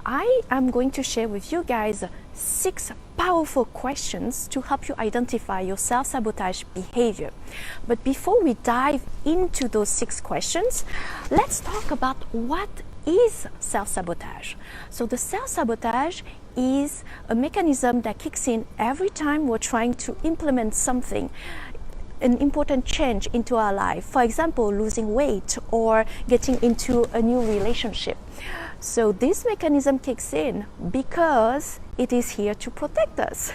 I am going to share with you guys 6 powerful questions to help you identify your self-sabotage behavior. But before we dive into those 6 questions, let's talk about what is self-sabotage. So the self-sabotage is a mechanism that kicks in every time we're trying to implement something, an important change into our life. For example, losing weight or getting into a new relationship. So this mechanism kicks in because it is here to protect us.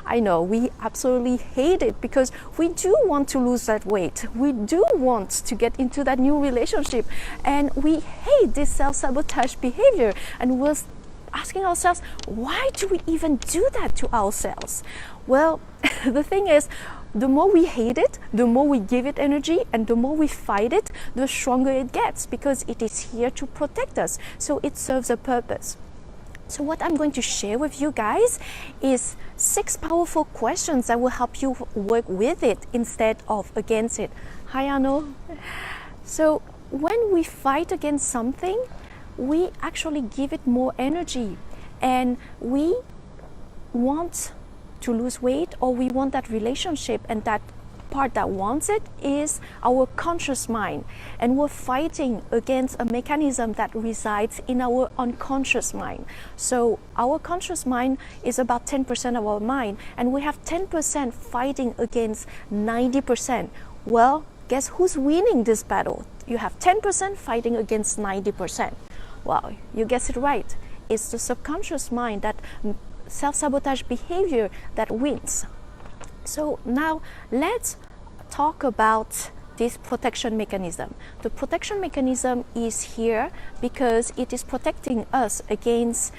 I know we absolutely hate it because we do want to lose that weight. We do want to get into that new relationship, and we hate this self-sabotage behavior, and we're asking ourselves, why do we even do that to ourselves? Well, the thing is, the more we hate it, the more we give it energy, and the more we fight it, the stronger it gets, because it is here to protect us. So it serves a purpose. So what I'm going to share with you guys is 6 powerful questions that will help you work with it instead of against it. Hi, Arno. So when we fight against something, we actually give it more energy, and we want to lose weight, or we want that relationship, and that part that wants it is our conscious mind, and we're fighting against a mechanism that resides in our unconscious mind. So our conscious mind is about 10% of our mind, and we have 10% fighting against 90%. Well, guess who's winning this battle? You have 10% fighting against 90%. Well, you guessed it right. It's the subconscious mind, that self-sabotage behavior, that wins. So now let's talk about this protection mechanism. The protection mechanism is here because it is protecting us against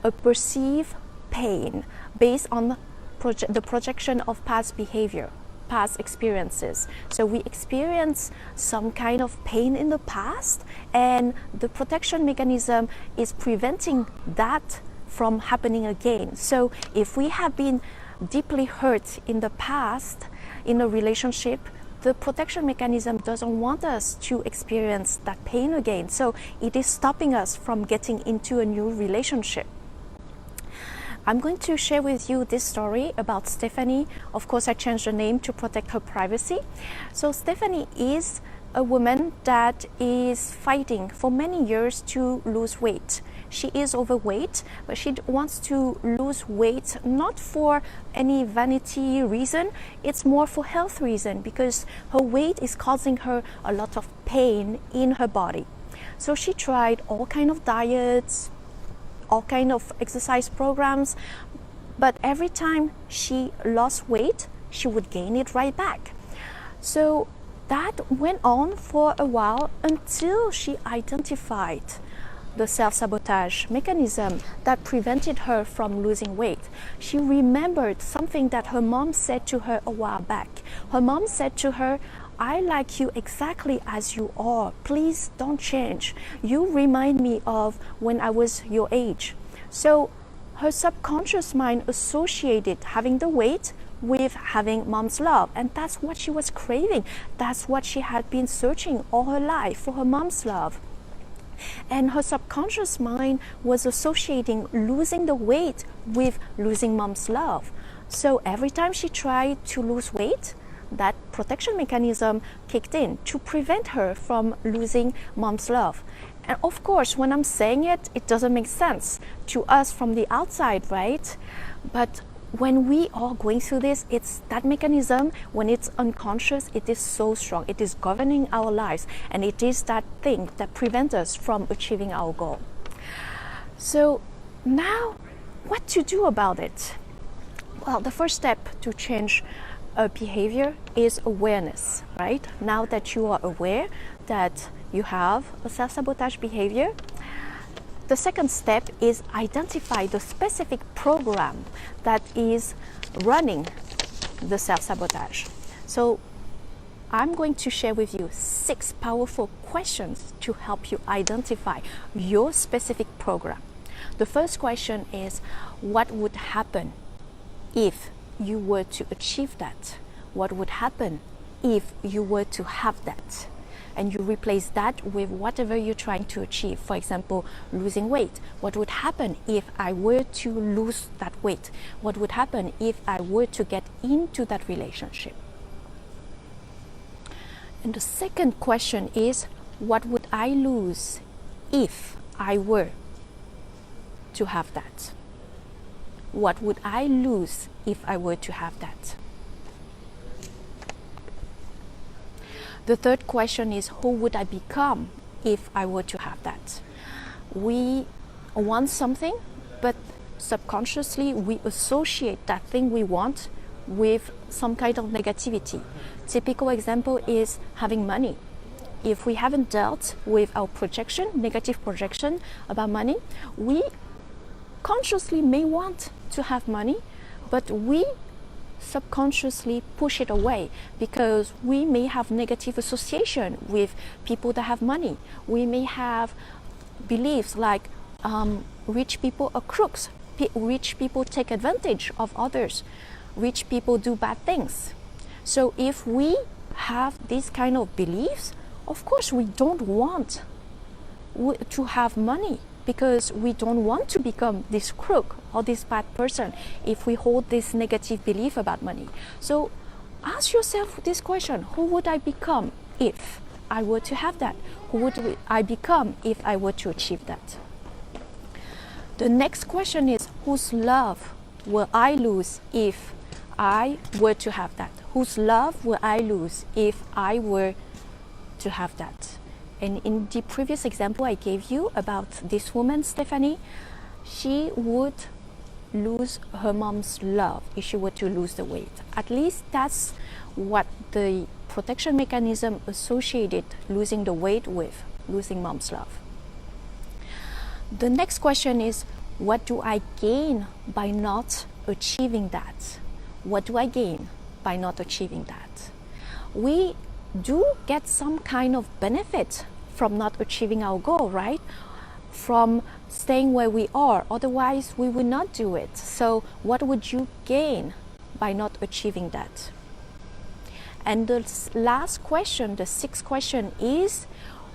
a perceived pain based on the projection of past behavior, past experiences. So we experience some kind of pain in the past, and the protection mechanism is preventing that from happening again. So if we have been deeply hurt in the past in a relationship, the protection mechanism doesn't want us to experience that pain again. So it is stopping us from getting into a new relationship. I'm going to share with you this story about Stephanie. Of course, I changed the name to protect her privacy. So Stephanie is a woman that is fighting for many years to lose weight. She is overweight, but she wants to lose weight not for any vanity reason. It's more for health reason, because her weight is causing her a lot of pain in her body. So she tried all kind of diets, all kind of exercise programs, but every time she lost weight, she would gain it right back. So that went on for a while until she identified the self-sabotage mechanism that prevented her from losing weight. She remembered something that her mom said to her a while back. Her mom said to her, "I like you exactly as you are. Please don't change. You remind me of when I was your age." So her subconscious mind associated having the weight with having mom's love, and that's what she was craving. That's what she had been searching all her life for, her mom's love. And her subconscious mind was associating losing the weight with losing mom's love. So every time she tried to lose weight, that protection mechanism kicked in to prevent her from losing mom's love. And of course, when I'm saying it, it doesn't make sense to us from the outside, right? But when we are going through this, it's that mechanism, when it's unconscious, it is so strong. It is governing our lives, and it is that thing that prevents us from achieving our goal. So now, what to do about it? Well, the first step to change a behavior is awareness, right? Now that you are aware that you have a self-sabotage behavior, the second step is identify the specific program that is running the self-sabotage. So I'm going to share with you 6 powerful questions to help you identify your specific program. The first question is, what would happen if you were to achieve that? What would happen if you were to have that? and you replace that with whatever you're trying to achieve. For example, losing weight. What would happen if I were to lose that weight? What would happen if I were to get into that relationship? And the second question is, what would I lose if I were to have that? What would I lose if I were to have that? The third question is, who would I become if I were to have that? We want something, but subconsciously we associate that thing we want with some kind of negativity. Typical example is having money. If we haven't dealt with our projection, negative projection about money, we consciously may want to have money, but we subconsciously push it away because we may have negative association with people that have money. We may have beliefs like rich people are crooks, rich people take advantage of others, rich people do bad things. So if we have these kind of beliefs, of course we don't want to have money, because we don't want to become this crook or this bad person if we hold this negative belief about money. So ask yourself this question: who would I become if I were to have that? Who would I become if I were to achieve that? The next question is, whose love will I lose if I were to have that? Whose love will I lose if I were to have that? And in the previous example I gave you about this woman, Stephanie, she would lose her mom's love if she were to lose the weight. At least that's what the protection mechanism associated losing the weight with, losing mom's love. The next question is, what do I gain by not achieving that? What do I gain by not achieving that? We do get some kind of benefit from not achieving our goal, right? From staying where we are, otherwise we would not do it. So what would you gain by not achieving that? And the last question, the sixth question is,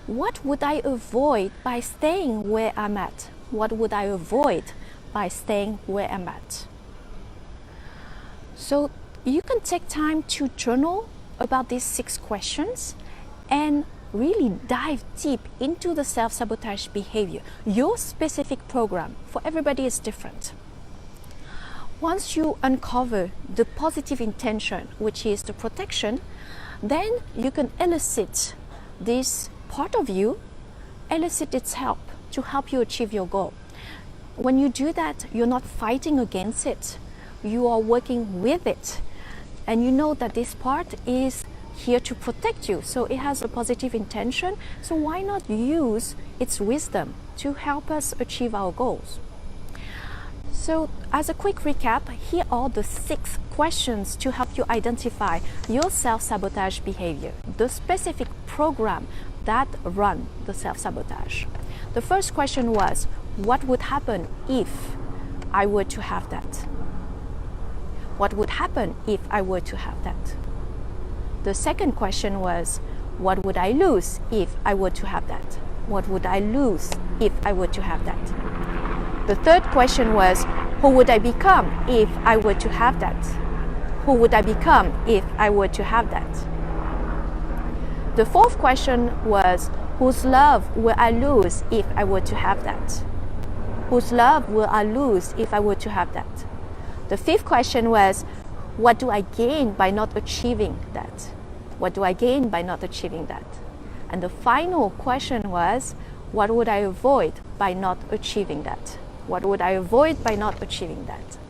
what would I avoid by staying where I'm at? What would I avoid by staying where I'm at? So you can take time to journal about these 6 questions and really dive deep into the self-sabotage behavior. Your specific program for everybody is different. Once you uncover the positive intention, which is the protection, then you can elicit this part of you, elicit its help to help you achieve your goal. When you do that, you're not fighting against it. You are working with it. And you know that this part is here to protect you. So it has a positive intention. So why not use its wisdom to help us achieve our goals? So as a quick recap, here are the 6 questions to help you identify your self-sabotage behavior, the specific program that run the self-sabotage. The first question was, what would happen if I were to have that? What would happen if I were to have that? The second question was, what would I lose if I were to have that? What would I lose if I were to have that? The third question was, who would I become if I were to have that? Who would I become if I were to have that? The fourth question was, whose love will I lose if I were to have that? Whose love will I lose if I were to have that? The fifth question was, what do I gain by not achieving that? What do I gain by not achieving that? And the final question was, what would I avoid by not achieving that? What would I avoid by not achieving that?